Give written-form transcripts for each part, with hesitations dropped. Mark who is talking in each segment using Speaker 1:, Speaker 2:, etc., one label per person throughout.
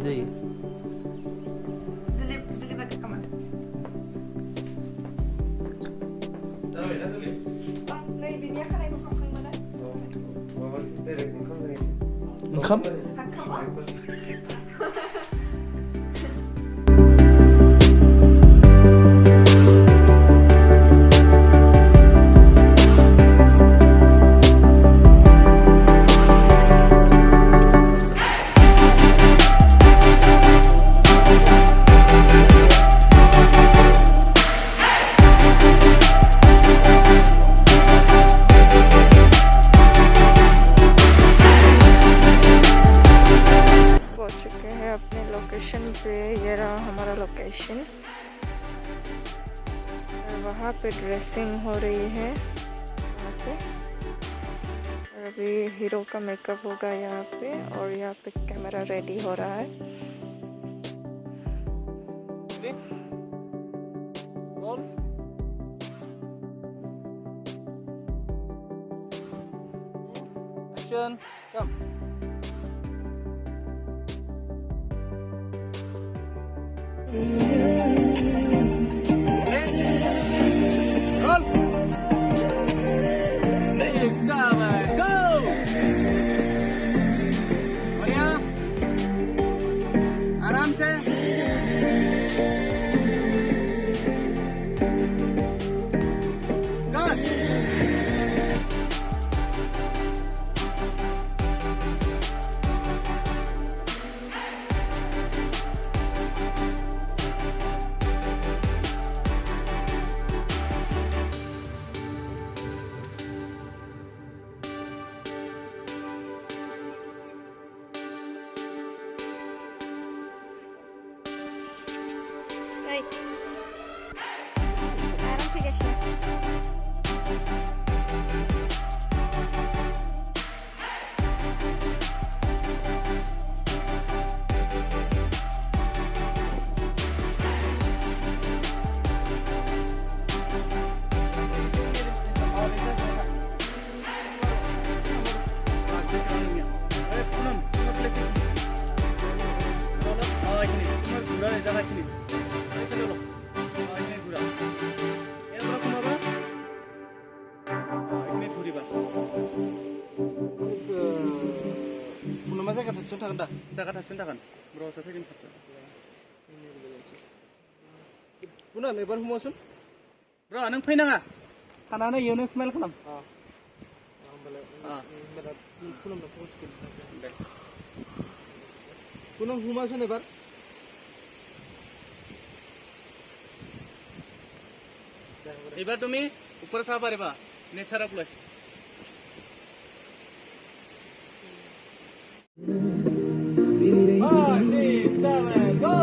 Speaker 1: जायो
Speaker 2: Zili bagi kamar. नै बिनिया खानायखौ खामखांबाय
Speaker 1: ओंखाम
Speaker 2: पहुंच चुके हैं अपने लोकेशन पे। ये रहा हमारा लोकेशन और वहाँ पे ड्रेसिंग हो रही है वहाँ पे। और अभी हीरो का मेकअप होगा यहाँ पे और यहाँ पे कैमरा रेडी हो रहा है।
Speaker 1: Action, come. Roll. Six, seven, go. बढ़िया, आराम से। Cut.
Speaker 2: आराम से कैसे
Speaker 1: जायगा थाबसिन थागोन दा जायगा थाबसिन थागोन ब्राउसआ फैगोन खाथियाव पुनम एबार हमोसुन ब्र नों फैनाङा थानानै इयावनो स्माइल खालाम पुनम हुमासुन एबार এবার তুমি উপরে চাব পাৰিবা নেচাৰক লৈ Five, six, seven, go!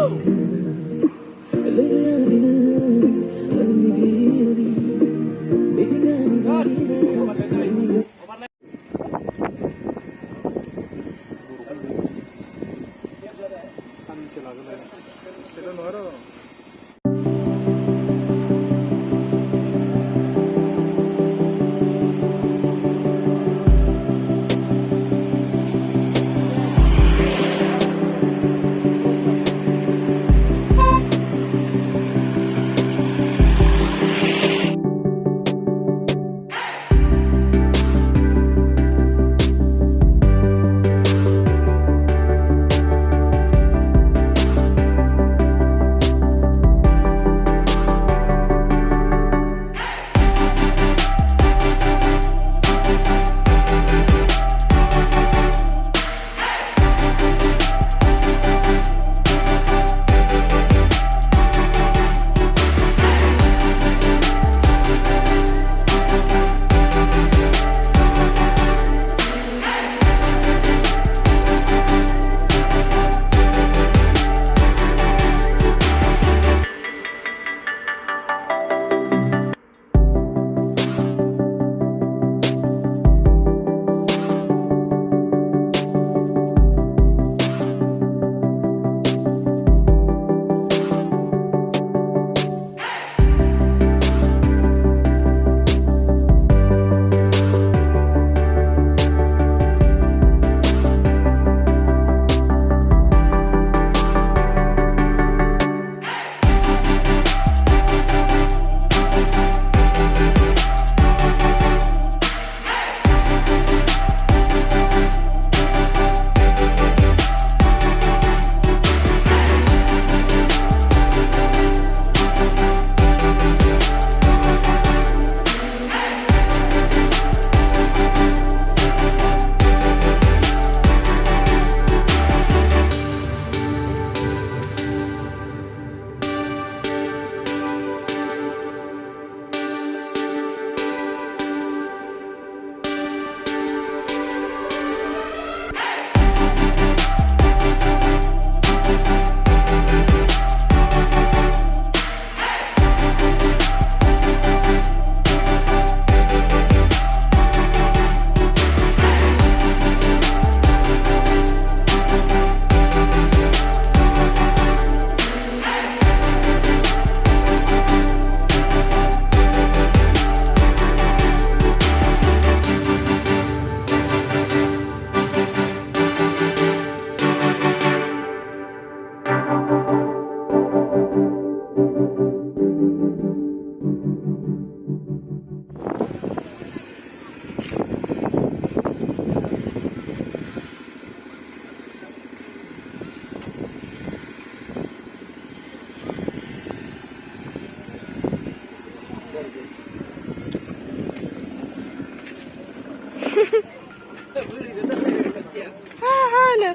Speaker 2: Halo.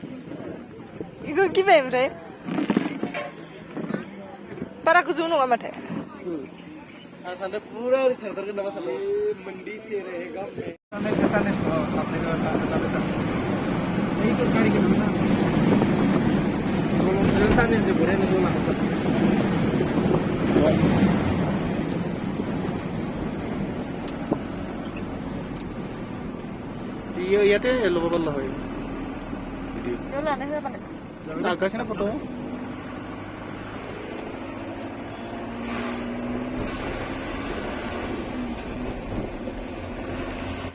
Speaker 2: Iku gimana, Bre? Para aku zunu amat ya.
Speaker 1: Asal pura udah terkenal nama sama mandi sih रहेगा में नहीं पता नहीं आपने बता नहीं तो गाड़ी के नाम kalau rentannya je boleh nih zona apa sih iya iya deh lo bapak lah
Speaker 2: Jalan, nih apa?
Speaker 1: agak sih na foto